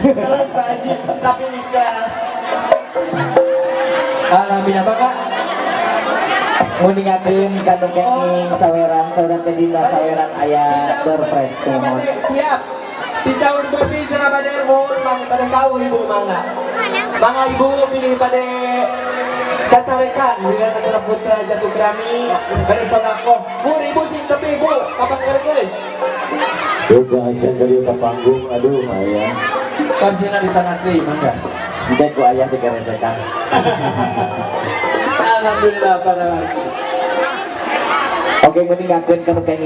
Terus wajib tapi ikhlas. Alhamdulillah Bapak. Muningakeun kanu kenging saweran saudara Pedina saweran aya berpres semua. Siap. Dicaur beuti cenah bade mohon pada kau ibu mangga. Mangga ibu pilih pada cacarekan dengan antara putra jatuh kerami pada sodako. Bu ibu sing tepi ibu kapan ngerti? Jangan dari ke panggung, aduh ayah. Karsina di sana sih, mangga. Cek ku ayah dikeresekan. Alhamdulillah para. Oke, muningakeun kanu kenging